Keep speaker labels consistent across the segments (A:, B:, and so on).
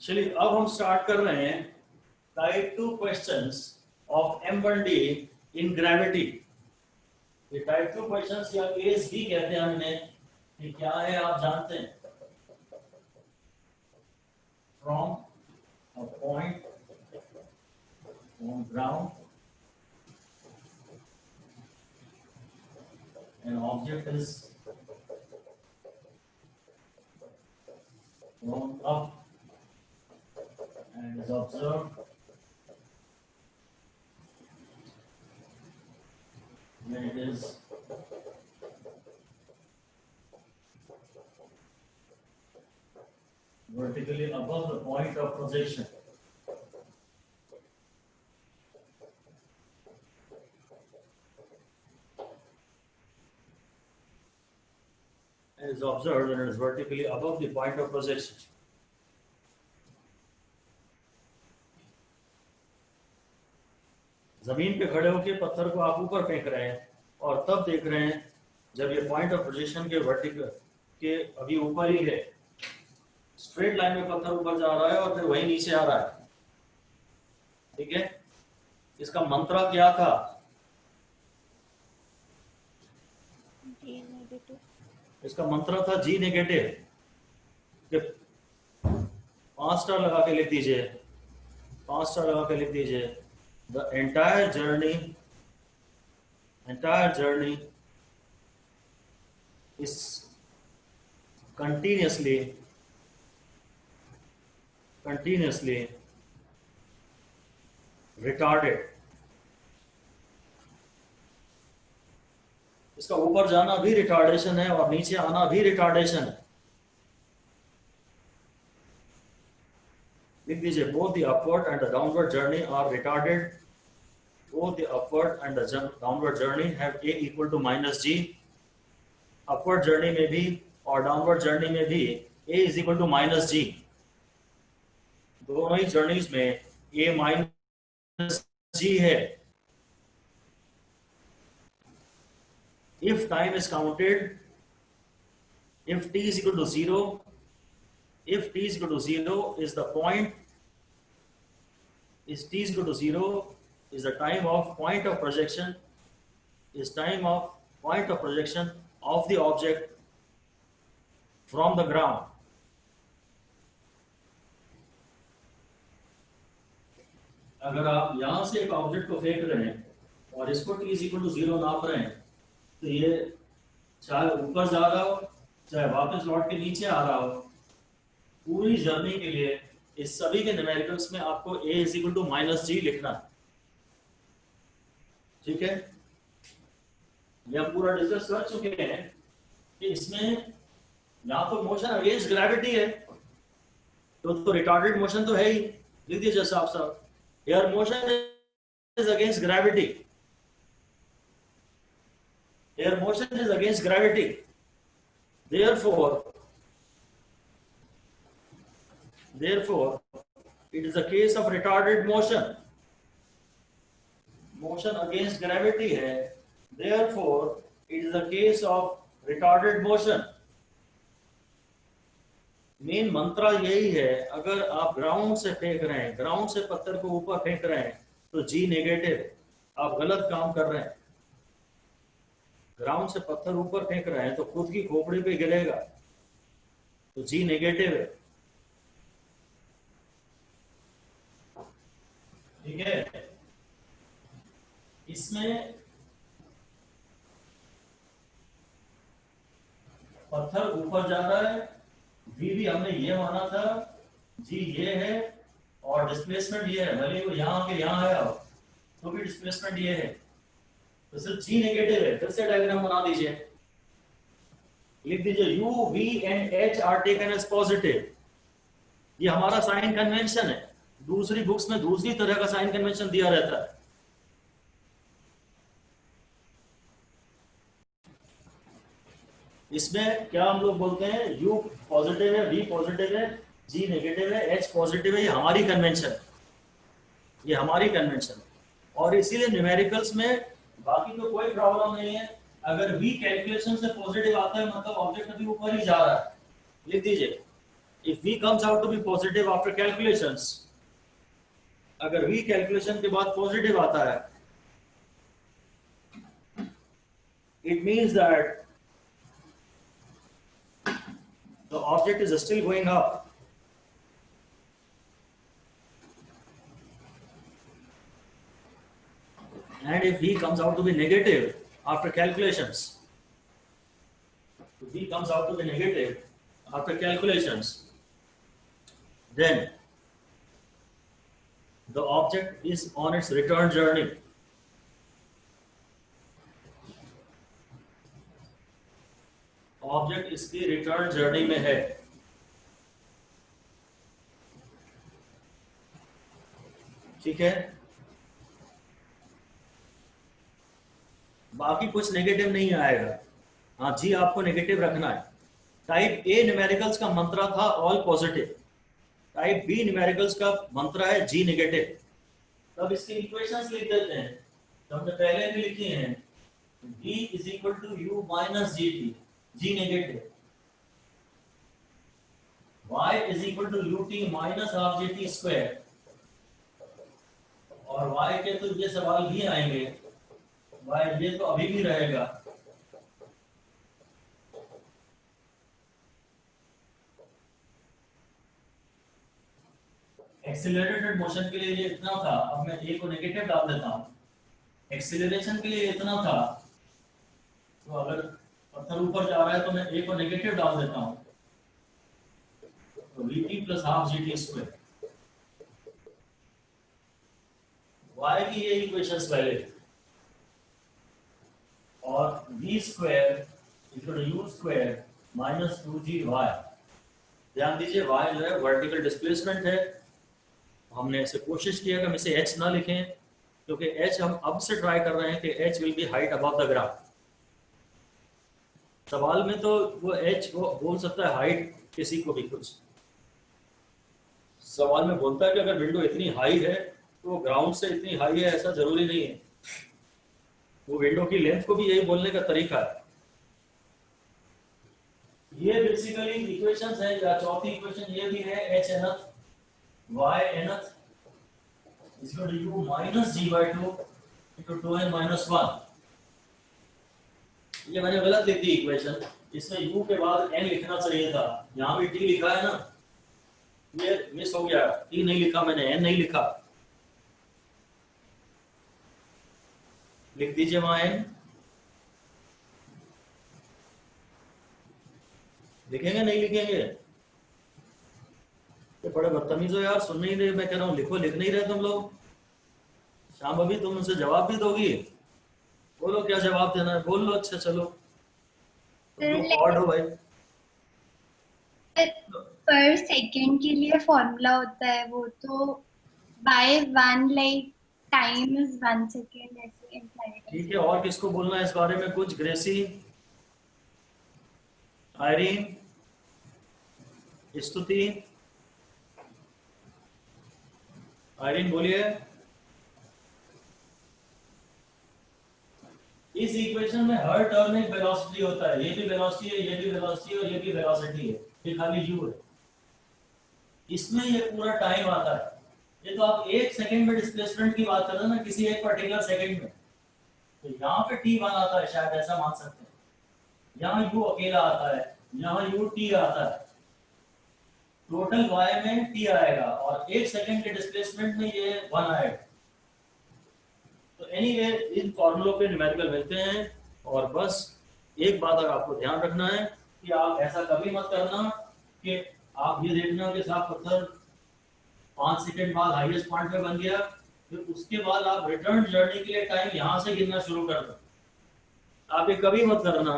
A: चलिए अब हम स्टार्ट कर रहे हैं type 2 questions of M1D in gravity. ये टाइप 2 क्वेश्चंस या केस भी कहते हैं हमने, ये क्या है आप जानते हैं? From a point on ground N object is thrown up and is observed when it is vertically above the point of projection. Is observed when it is vertically above the point of projection. जमीन पे खड़े होकर पत्थर को आप ऊपर फेंक रहे हैं और तब देख रहे हैं जब ये पॉइंट ऑफ प्रोजेक्शन के वर्टिकल के अभी ऊपर ही है, स्ट्रेट लाइन में पत्थर ऊपर जा रहा है और फिर वही नीचे आ रहा है। ठीक है, इसका मंत्र क्या था? इसका मंत्र था जी नेगेटिव। 5 स्टार लगा के लिख दीजिए, 5 स्टार लगा के लिख दीजिए। The entire journey is continuously retarded। इसका ऊपर जाना भी रिटार्डेशन है और नीचे आना भी रिटार्डेशन है। लिख दीजिए, both the upward and the downward journey are retarded। both the upward and the downward journey have a equal to minus g। upward journey में भी और downward journey में भी a is equal to minus g। दोनों ही journeys में a minus g है। If time is counted, if t is equal to 0, if t is equal to 0 is the point, is t is equal to 0 is the time of point of projection, is time of point of projection of the object from the ground। अगर आप यहां से एक object को फेंक रहे हैं और इसको t is equal to 0 नाप रहे हैं, तो ये चाहे ऊपर जा रहा हो चाहे वापस लौट के नीचे आ रहा हो, पूरी जर्नी के लिए इस सभी के न्यूमेरिकल्स में आपको a is equal to minus g लिखना है। ठीक है, ये हम पूरा डिस्कस कर चुके हैं कि इसमें यहाँ तो मोशन अगेंस्ट ग्रेविटी है, तो रिटार्डेड मोशन तो है ही। लिख दीजिए साफ साफ, air motion is against gravity. Air motion is against gravity. Therefore, it is a case of retarded motion. Motion against gravity है, therefore it is a case of retarded motion। Main मंत्र यही है, अगर आप ग्राउंड से फेंक रहे हैं, ग्राउंड से पत्थर को ऊपर फेंक रहे हैं तो जी नेगेटिव, आप गलत काम कर रहे हैं। ग्राउंड से पत्थर ऊपर फेंक रहे हैं तो खुद की खोपड़ी पे गिरेगा, तो जी नेगेटिव है। ठीक है, इसमें पत्थर ऊपर जा रहा है, वी भी हमने ये माना था, जी ये है और डिस्प्लेसमेंट ये है, भले वो यहाँ के यहाँ आया हो तो भी डिस्प्लेसमेंट ये है, तो सिर्फ जी नेगेटिव है। फिर से डायग्राम बना दीजिए, लिख दीजिए u v and h are taken as positive. ये हमारा साइन कन्वेंशन है, दूसरी बुक्स में दूसरी तरह का साइन कन्वेंशन दिया रहता है। इसमें क्या हम लोग बोलते हैं, u पॉजिटिव है, v पॉजिटिव है, g नेगेटिव है, h पॉजिटिव है। ये हमारी कन्वेंशन है, ये हमारी कन्वेंशन है। और इसीलिए न्यूमेरिकल्स में बाकी तो कोई प्रॉब्लम नहीं है। अगर v कैलकुलेशन से पॉजिटिव आता है मतलब ऑब्जेक्ट अभी ऊपर ही जा रहा है। लिख दीजिए, if v comes out to be positive after calculations, अगर v कैलकुलेशन के बाद पॉजिटिव आता है, it means that the object is still going up. And if v comes out to be negative after calculations, if v comes out to be negative after calculations, then the object is on its return journey. Object इसकी return journey में है। ठीक है, बाकी कुछ negative नहीं आएगा। हाँ जी, आपको नेगेटिव रखना है। टाइप ए न्यूमेरिकल्स का मंत्रा था all positive, type B numericals का मंत्रा है जी नेगेटिव। तब इसकी इक्वेशंस लिख देते हैं, तो हमने पहले भी लिखी हैं, v is equal to u minus g t, g negative, y is equal to ut minus half g t square, और y के तो ये सवाल भी आएंगे, y ये तो अभी भी रहेगा। एक्सीलरेटेड मोशन के लिए ये इतना था, अब मैं a को नेगेटिव डाल देता हूँ। एक्सीलरेशन के लिए इतना था, तो अगर पत्थर ऊपर जा रहा है तो मैं a को नेगेटिव डाल देता हूँ, तो vt plus half g t square, y की ये इक्वेशंस पहले, और v square equal to u square minus 2g y। ध्यान दीजिए y जो है वर्टिकल डिस्प्लेसमेंट है। हमने ऐसे कोशिश किया कि हम इसे h ना लिखें, क्योंकि h हम अब से ट्राई कर रहे हैं कि h will be height above the ground. सवाल में तो वो h वो बोल सकता है हाइट किसी को भी कुछ, सवाल में बोलता है कि अगर विंडो इतनी हाई है तो ग्राउंड से इतनी हाई है, ऐसा जरूरी नहीं है। वो विंडो की लेंथ को भी यही बोलने का तरीका है। ये बेसिकली इक्वेशंस है, या चौथी इक्वेशन ये भी है, h nth y nth is equal to u minus g by 2 into 2n minus 1। ये मैंने गलत लिख दी इक्वेशन, इसमें u के बाद n लिखना चाहिए था, यहाँ भी t लिखा है ना, ये मिस हो गया, t नहीं लिखा मैंने, n नहीं लिखा। लिख दीजिए वहां n, लिखेंगे नहीं लिखेंगे? तो बड़े बदतमीज हो यार, सुन नहीं रहे मैं कह रहा हूँ, लिखो, लिख नहीं रहे तुम लोग। शाम अभी तुम मुझसे जवाब भी दोगी, बोलो क्या जवाब देना है, बोल लो। अच्छा चलो, तुम लोग कॉर्ड हो भाई।
B: पर सेकंड के लिए फॉर्मूला होता है, वो तो by one, like time is 1 second, ऐसे इम्प्लाइड।
A: ठीक है, और किसको बोलना है इस बारे में कुछ? ग्रेसी, आयरीन, स्तुति, आयरीन बोलिए। इस इक्वेशन में हर टर्म एक वेलोसिटी होता है, ये भी वेलोसिटी है, ये भी वेलोसिटी है, और ये भी वेलोसिटी है, ये खाली u है। इसमें ये पूरा टाइम आता है। ये तो आप एक सेकंड में डिस्प्लेसमेंट की बात कर रहे हैं ना, किसी एक पर्टिकुलर सेकंड में, तो यहाँ पे t1 आता है, शायद ऐसा मान सकते हैं। यहाँ u अकेला आता है, यहाँ ut आता है, टोटल y में t आएगा, और एक सेकंड के डिस्प्लेसमेंट में ये 1 आएगा। तो एनीवे इन फॉर्मूलों पे न्यूमेरिकल मिलते हैं। और बस एक बात अगर आपको ध्यान रखना है कि आप ऐसा कभी मत करना कि आप ये देखना कि साहब पत्थर 5 सेकंड बाद हाईएस्ट पॉइंट पे बन गया, फिर उसके बाद आप रिटर्न जर्नी के लिए टाइम यहाँ से गिनना शुरू कर दो। आप ये कभी मत करना।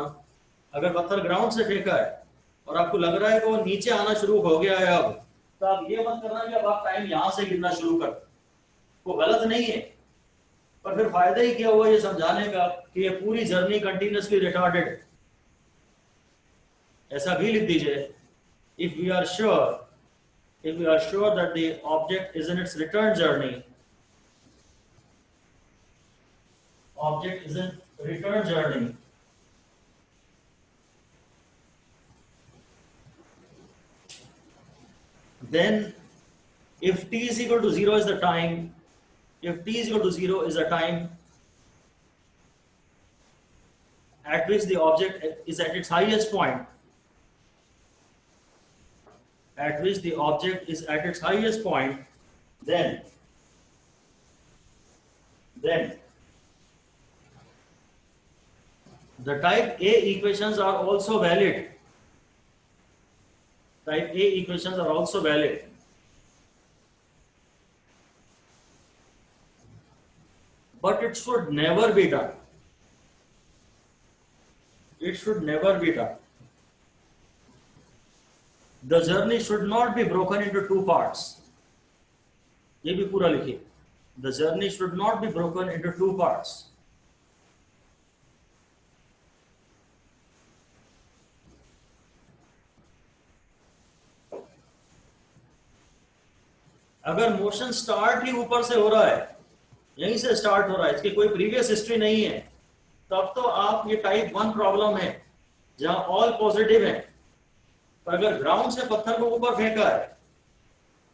A: अगर पत्थर ग्राउंड से फेंका है और आपको लग रहा है कि वो नीचे आना शुरू हो गया है अब, तो आप ये मत करना कि अब आप टाइम यहाँ से गिनना शुरू कर दो। वो गलत नहीं है, पर फिर फायदा ही क्या हुआ ये समझाने का कि ये पूरी जर्नी कंटिन्यूअसली रिटार्डेड है। ऐसा भी लिख दीजिए, if we are sure that the object is in its return journey, object is in return journey, then if t is equal to 0 is the time, if t is equal to 0 is the time at which the object is at its highest point, at which the object is at its highest point, then the type A equations are also valid. Type A equations are also valid. But it should never be done. It should never be done. The journey should not be broken into two parts. ये भी पूरा लिखिए. The journey should not be broken into two parts. अगर motion start ही ऊपर से हो रहा है, यहीं से स्टार्ट हो रहा है, इसकी कोई प्रीवियस हिस्ट्री नहीं है, तब तो आप ये टाइप 1 प्रॉब्लम है जहां ऑल पॉजिटिव है. पर अगर ग्राउंड से पत्थर को ऊपर फेंका है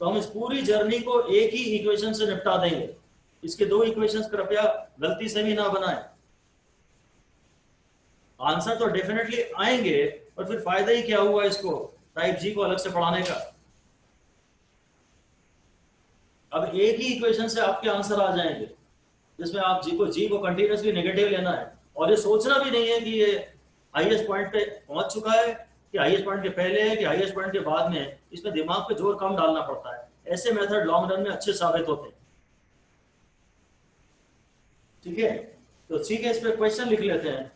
A: तो हम इस पूरी जर्नी को एक ही इक्वेशन से निपटा देंगे. इसके दो इक्वेशंस कृपया गलती से भी ना बनाएं. आंसर तो डेफिनेटली आएंगे, पर फिर फायदा ही क्या हुआ इसको टाइप जी को अलग से पढ़ाने का. अब एक ही इक्वेशन से आपके आंसर आ जाएंगे जिसमें आप जी को कंटिन्यूसली नेगेटिव लेना है और ये सोचना भी नहीं है कि ये हाईएस्ट पॉइंट पे पहुंच चुका है कि हाईएस्ट पॉइंट के पहले है कि हाईएस्ट पॉइंट के बाद में. इसमें दिमाग पे जोर कम डालना पड़ता है. ऐसे मेथड लॉन्ग रन में अच्छे साबित होते हैं. ठीक है, तो ठीक है, इस पे क्वेश्चन लिख लेते हैं.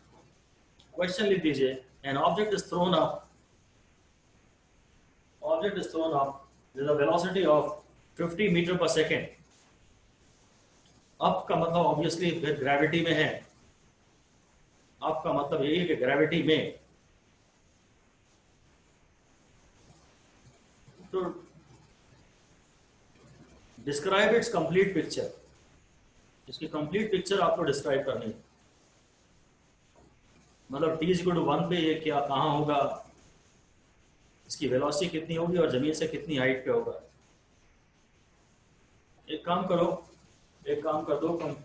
A: क्वेश्चन लिख दीजिए. An object is thrown up, object is thrown up with a velocity of 50 metre per second. Up का मतलब ऑब्वियसली फिर ग्रेविटी में है. अप का मतलब यही है कि ग्रेविटी में. तो डिस्क्राइब इट्स कंप्लीट पिक्चर. इसकी कंप्लीट पिक्चर आपको डिस्क्राइब करनी है. मतलब t इक्वल टू 1 पे ये क्या कहाँ होगा, इसकी वेलोसिटी कितनी होगी और जमीन से कितनी हाइट पे होगा. एक काम करो, एक काम कर दो कम.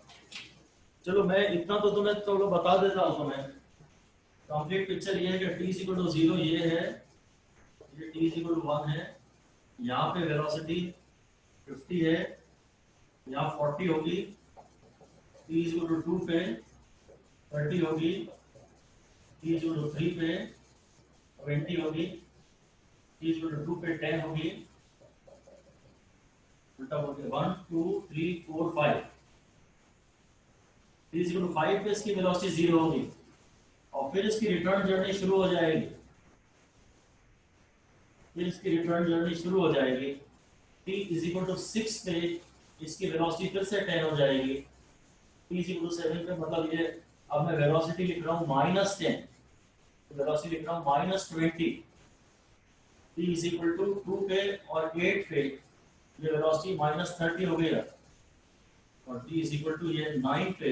A: चलो मैं इतना तो तुम्हें तो बता देता हूँ. तुम्हें कंप्लीट पिक्चर ये है कि t इक्वल टू 0 ये है, ये t इक्वल टू 1 है, यहाँ पे वेलोसिटी 50 है, यहाँ 40 होगी, t इक्वल टू 2 पे 30 होगी, t इक्वल टू 3 पे 20 होगी, t इक्वल टू 2 पे 10 होगी. उल्टा बोल के 1 2 3 4 5. t इक्वल टू 5 पे इसकी वेलोसिटी 0 होगी और फिर इसकी रिटर्न जर्नी शुरू हो जाएगी. फिर इसकी रिटर्न जर्नी शुरू हो जाएगी. t इक्वल टू 6 पे इसकी वेलोसिटी फिर से 10 हो जाएगी. t इक्वल टू 7 पे मतलब ये अब मैं वेलोसिटी लिख रहा हूँ -10, वेलोसिटी लिख रहा हूँ -20. t इक्वल टू 2 पे और 8 पे ये वेलोसिटी -30 हो गई है और t इक्वल टू ये 9 पे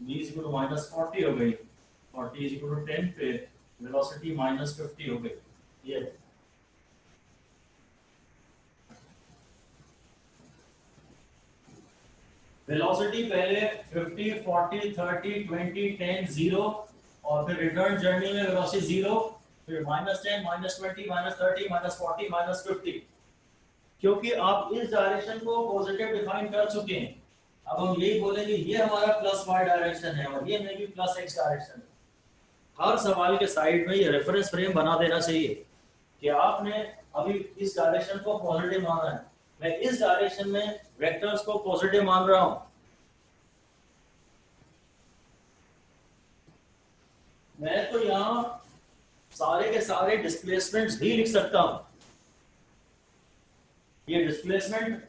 A: v इक्वल टू -40 हो गई और t इक्वल टू 10 पे वेलोसिटी -50 हो गई. ये वेलोसिटी पहले 50 40 30 20 10 0 और फिर रिटर्न जर्नी में वेलोसिटी 0, फिर -10 -20 -30 -40 -50. क्योंकि आप इस डायरेक्शन को पॉजिटिव डिफाइन कर चुके हैं. अब हम यही बोलेंगे ये हमारा +y डायरेक्शन है और ये मे बी +x डायरेक्शन है. हर सवाल के साइड में ये रेफरेंस फ्रेम बना देना चाहिए कि आपने अभी इस डायरेक्शन को पॉजिटिव माना है, मैं इस डायरेक्शन में वेक्टर्स को पॉजिटिव मान रहा हूं. मैं तो यहां सारे के सारे डिस्प्लेसमेंट्स भी लिख सकता हूं. ये डिस्प्लेसमेंट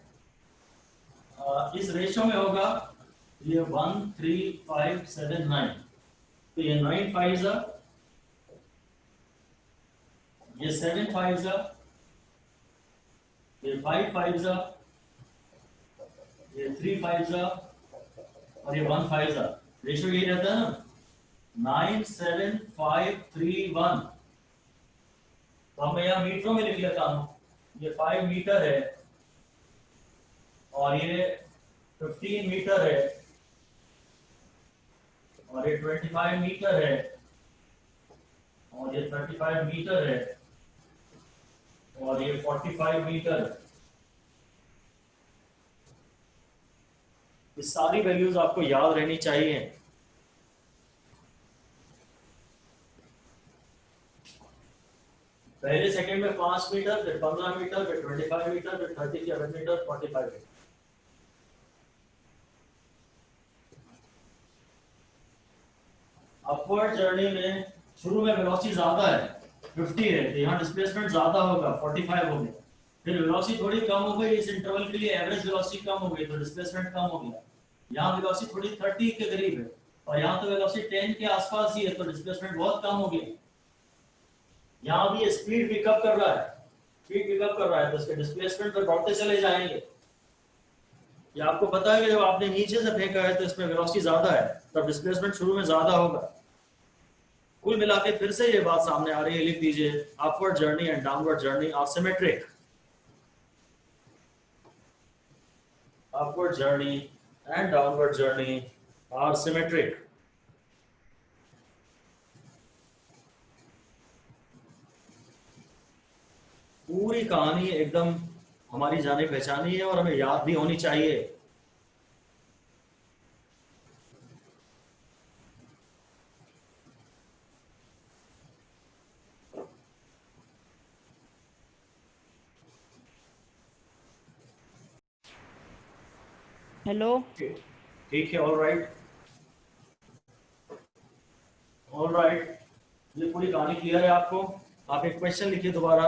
A: इस रेशो में होगा, ये 1 3 5 7 9. तो ये 9 5 ये 7 5 ये 5 5 ये 3 5 और ये 1 5. रेशो यही रहता है ना, 9 7 5 3 1. तो मैं यहाँ मीटरों में लिख लेता हूँ. ये 5 मीटर है और ये 15 मीटर है और ये 25 मीटर है और ये 35 मीटर है और ये 45 मीटर है। ये सारी वैल्यूज आपको याद रहनी चाहिए। पहले सेकंड में 5 मीटर, फिर 15 मीटर, फिर 25 मीटर, फिर 37 मीटर, 45 मीटर। अपवर्ड जर्नी में शुरू में वेलोसिटी ज्यादा है, 50 है, तो यहाँ डिस्प्लेसमेंट ज्यादा होगा, 45 हो गया। फिर वेलोसिटी थोड़ी कम हो गई, इस इंटरवल के लिए एवरेज वेलोसिटी कम हो गई, तो डिस्प्लेसमेंट कम हो गया। यहाँ वेलोसिटी थोड़ी 30 के करीब है और यहाँ तो वेलोसिटी 10 के आसपास ही है, तो डिस्प्लेसमेंट बहुत कम हो गया। यहाँ भी स्पीड पिकअप कर रहा है, स्पीड पिकअप कर रहा है, तो इसके डिस्प्लेसमेंट पर बढ़ते चले जाएंगे। ये आपको पता है कि जब आपने नीचे से फेंका है तो इसमें वेलोसिटी ज्यादा है, तब डिस्प्लेसमेंट शुरू में ज्यादा होगा। कुल मिला के फिर से ये बात सामने आ रही है, लिख दीजिए, upward journey and downward journey are symmetric. Upward journey and downward journey are symmetric. पूरी कहानी एकदम हमारी जानी पहचानी है और हमें याद भी होनी चाहिए।
C: हेलो।
A: ठीक है, ऑल राइट, ऑल राइट। ये पूरी कहानी क्लियर है आपको? आप एक क्वेश्चन लिखिए दोबारा।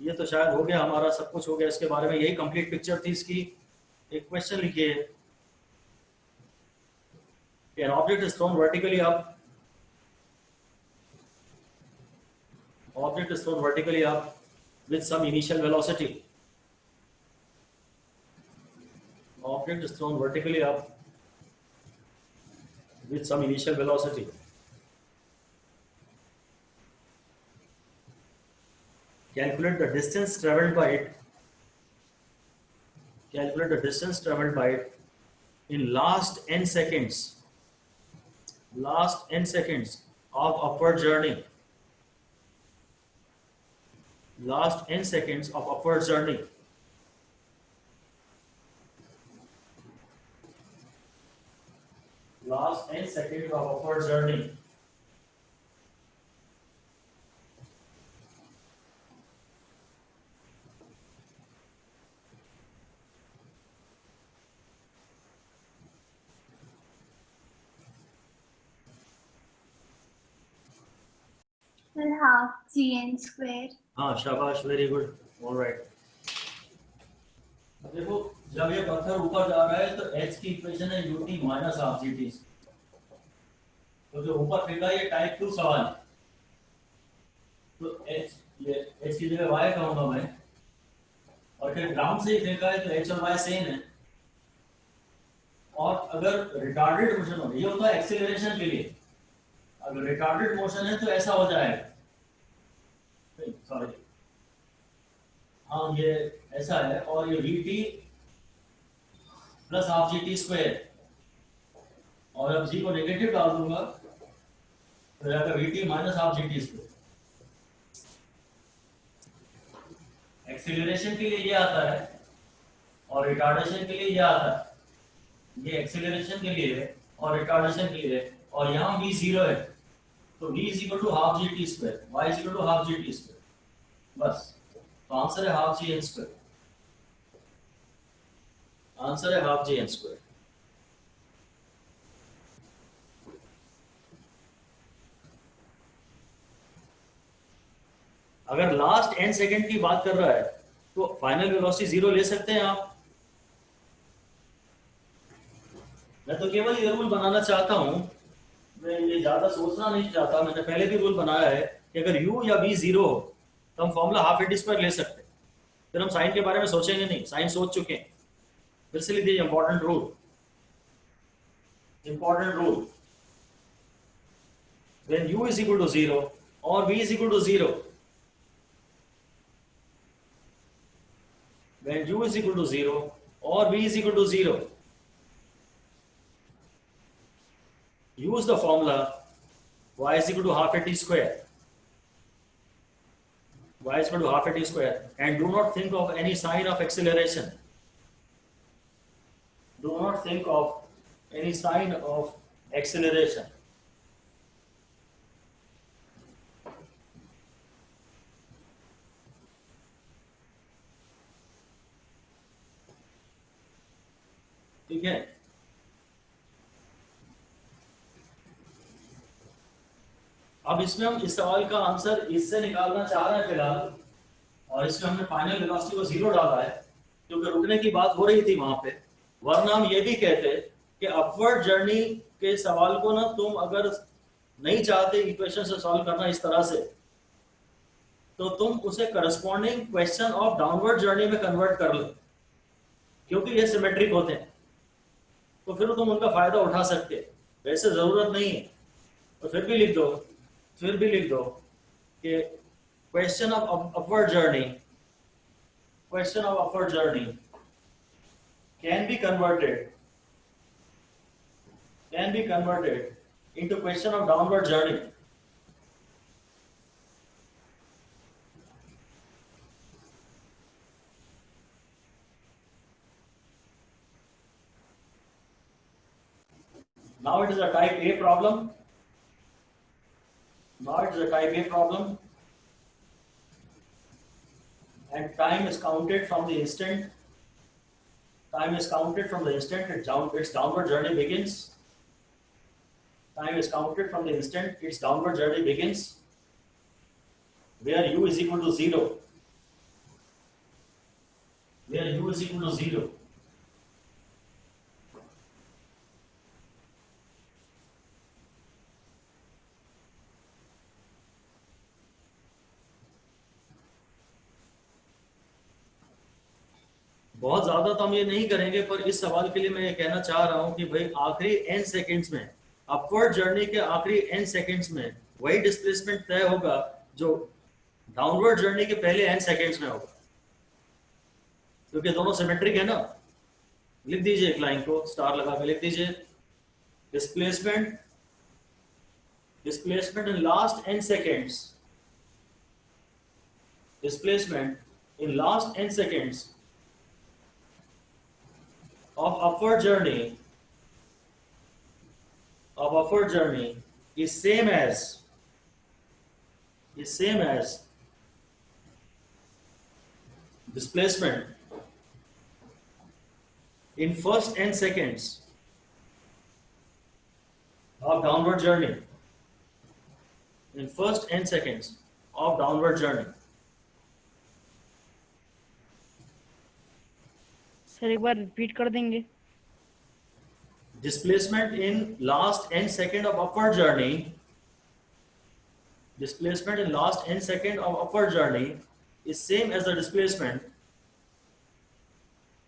A: ये तो शायद हो गया, हमारा सब कुछ हो गया इसके बारे में, यही कंप्लीट पिक्चर थी इसकी। एक क्वेश्चन लिखिए, an object is thrown vertically up, object is thrown vertically up with some initial velocity. Object is thrown vertically up with some initial velocity. Calculate the distance traveled by it. Calculate the distance traveled by it in last n seconds. Last n seconds of upward journey. Last n seconds of upward journey. Last n seconds of upward journey.
B: half gn square.
A: हाँ, शाबाश, very good, alright. अब देखो, जब ये पत्थर ऊपर जा रहा है तो h की इक्वेशन है ut माइनस हाफ gt। तो जो ऊपर फेंका ये टाइप 2 सवाल, तो h, ये h की जगह y कहूंगा मैं, और फिर ग्राउंड से ही फेंका है तो h और y सेम है। और अगर रिटार्डेड मोशन हो, ये होता है एक्सीलरेशन के लिए, अगर रिटार्डेड मोशन है तो ऐसा हो जाएगा, सॉरी, हाँ ये ऐसा है, और ये vt plus half gt square, और अब g को नेगेटिव डाल दूंगा तो जाएगा vt minus half gt square. Acceleration के लिए ये आता है और रिटार्डेशन के लिए ये आता है। ये एक्सीलरेशन के लिए है और रिटार्डेशन के लिए है, और यहाँ v 0 है, तो v is equal to half g t square, y is equal to half g t square, बस। तो आंसर है half g n square, answer है हाफ जी एन स्क्वायर। अगर लास्ट n सेकंड की बात कर रहा है तो फाइनल वेलोसिटी 0 ले सकते हैं आप। मैं तो केवल ये रूल बनाना चाहता हूं, मैं ये ज्यादा सोचना नहीं चाहता। मैंने पहले भी रूल बनाया है कि अगर u या v 0 हो तो हम फॉर्मूला हाफ एटी स्क्वायर ले सकते हैं, फिर हम साइन के बारे में सोचेंगे नहीं, साइन सोच चुके हैं। फिर से लिख दीजिए important rule, important rule, when u is equal to 0 or v is equal to 0, when u is equal to 0 or v is equal to 0, use the formula y is equal to half a t square. Y is equal to half a t square, and do not think of any sign of acceleration. Do not think of any sign of acceleration. ठीक है, अब इसमें हम इस सवाल का answer इससे निकालना चाह रहे हैं फिलहाल, और इसमें हमने फाइनल वेलोसिटी को 0 डाला है क्योंकि रुकने की बात हो रही थी वहां पे। वरना हम ये भी कहते कि अपवर्ड जर्नी के सवाल को ना तुम अगर नहीं चाहते इक्वेशन से सॉल्व करना इस तरह से, तो तुम उसे corresponding question of downward journey में कन्वर्ट कर लो, क्योंकि ये सिमेट्रिक होते हैं, तो फिर तुम उनका फायदा उठा सकते हैं। वैसे जरूरत नहीं है, तो फिर भी लिख दो कि question of upward journey can be converted into question of downward journey. Now it is a type A problem. And time is counted from the instant. Its downward journey begins. Time is counted from the instant its downward journey begins, where u is equal to 0. बहुत ज्यादा तो हम ये नहीं करेंगे, पर इस सवाल के लिए मैं ये कहना चाह रहा हूं कि भाई आखिरी n सेकेंड्स में, अपवर्ड जर्नी के आखिरी n सेकेंड्स में वही डिस्प्लेसमेंट तय होगा जो डाउनवर्ड जर्नी के पहले n सेकेंड्स में होगा, क्योंकि दोनों सिमेट्रिक है ना। लिख दीजिए एक लाइन को स्टार लगा के लिख दीजिए, displacement in last n seconds of upward journey is same as displacement in first n seconds of downward journey.
C: Sir एक बार रिपीट कर देंगे?
A: Displacement in last n second of upward journey is same as the displacement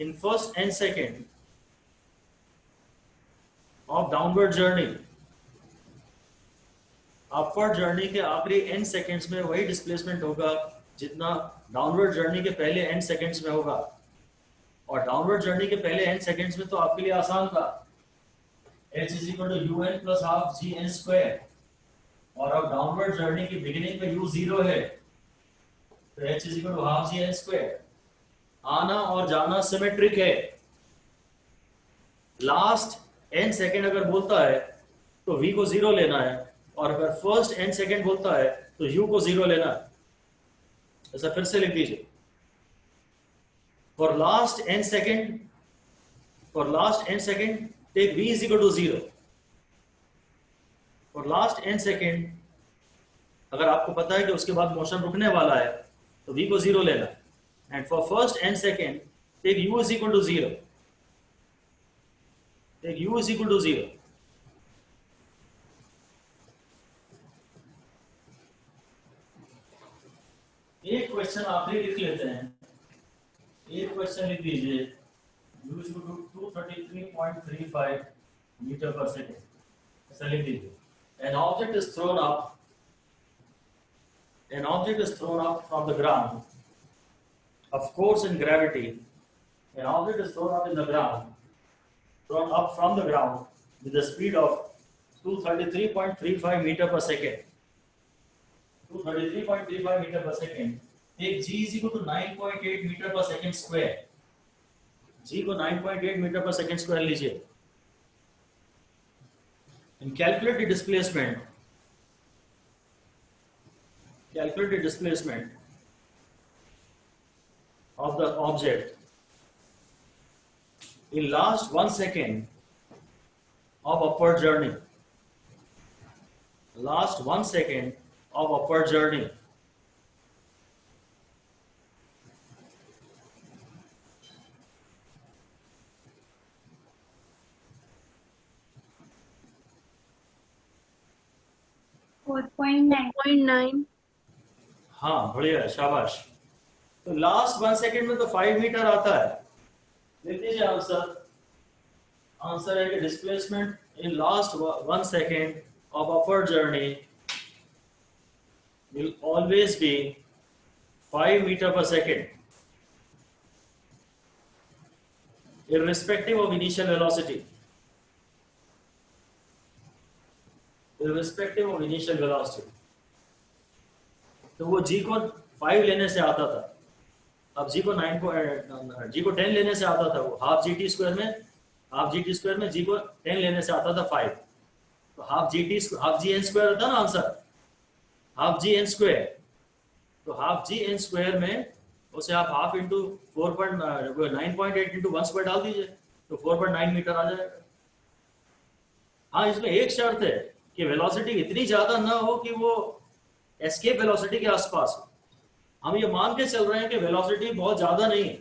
A: in first n second of downward journey. Upward journey के आखिरी n seconds में वही displacement होगा जितना downward journey के पहले n सेकेंड्स में होगा। और डाउनवर्ड जर्नी के पहले n सेकेंड्स में तो आपके लिए आसान था, h is equal to un plus half gn square, और अब डाउनवर्ड जर्नी की बिगिनिंग में u 0 है तो h is equal to half gn square। आना और जाना सिमेट्रिक है। लास्ट n सेकेंड अगर बोलता है तो v को 0 लेना है, और अगर फर्स्ट n सेकेंड बोलता है तो u को 0 लेना है। ऐसा फिर से लिख दीजिए, for last n second take v is equal to 0। for last n second अगर आपको पता है कि उसके बाद मोशन रुकने वाला है तो v को 0 लेना, and for first n second take u is equal to 0। एक क्वेश्चन आखिरी लिख लेते हैं, एक क्वेश्चन लिख दीजिए, u is equal to 233.35 metre per second, ऐसा लिख दीजिए। An object is thrown up from the ground. Of course, in gravity, An object is thrown up in the ground, thrown up from the ground with a speed of 233.35 meter per second. 233.35 meter per second. Take g is equal to 9.8 meter per second square. g को 9.8 meter per second square लीजिए. And calculate the displacement. Calculate the displacement of the object in last 1 second of upward journey. Last 1 second of upward journey.
B: .9
D: 0.9
A: हाँ बढ़िया है, शाबाश. तो last 1 second में तो 5 metre आता है. लिख दीजिए आंसर. आंसर है कि displacement in last 1 second of upward journey will always be 5 meter per second, irrespective of initial velocity. Irrespective of initial velocity. तो वो g को 5 लेने से आता था. अब g को 10 लेने से आता था. वो हाफ gt स्क्वायर में g को 10 लेने से आता था 5. तो हाफ जी एन स्क्वायर होता है ना answer. Half g n square. तो हाफ जी एन स्क्वायर में उसे आप हाफ इंटू 9.8 इंटू 1 स्क्वायर डाल दीजिए तो 4.9 मीटर आ जाएगा. हाँ, इसमें एक शर्त है कि वेलोसिटी इतनी ज्यादा ना हो कि वो एस्केप वेलोसिटी के आसपास हो. हम ये मान के चल रहे हैं कि वेलोसिटी बहुत ज्यादा नहीं है.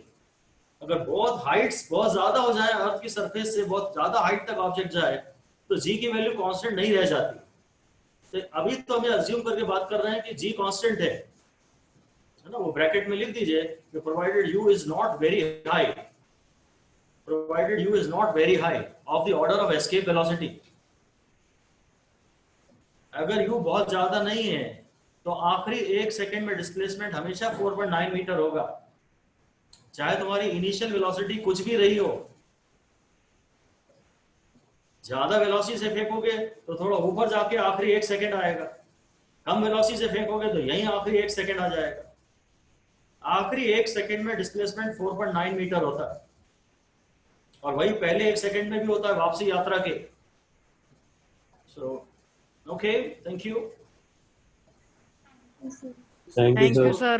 A: अगर बहुत हाइट्स बहुत ज्यादा हो जाए, अर्थ की सरफेस से बहुत ज्यादा हाइट तक ऑब्जेक्ट जाए, तो g की वैल्यू कांस्टेंट नहीं रह जाती. तो अभी तो हमें अज्यूम करके बात कर रहे हैं कि g कांस्टेंट है ना. वो ब्रैकेट में लिख दीजिए कि provided u is not very high, provided u is not very high of the order of escape velocity. अगर u बहुत ज्यादा नहीं है तो आखिरी 1 सेकेंड में डिस्प्लेसमेंट हमेशा 4.9 मीटर होगा, चाहे तुम्हारी इनिशियल वेलोसिटी कुछ भी रही हो. ज्यादा वेलोसिटी से फेंकोगे तो थोड़ा ऊपर जाके आखिरी 1 सेकेंड आएगा. कम वेलोसिटी से फेंकोगे तो यहीं आखिरी 1 सेकेंड आ जाएगा. आखिरी 1 सेकेंड में डिस्प्लेसमेंट 4.9 मीटर होता है और वही पहले 1 सेकेंड में भी होता है वापसी यात्रा के. So okay, thank you.
B: is
D: Thank you,
C: Thank you,
D: sir.
C: sir.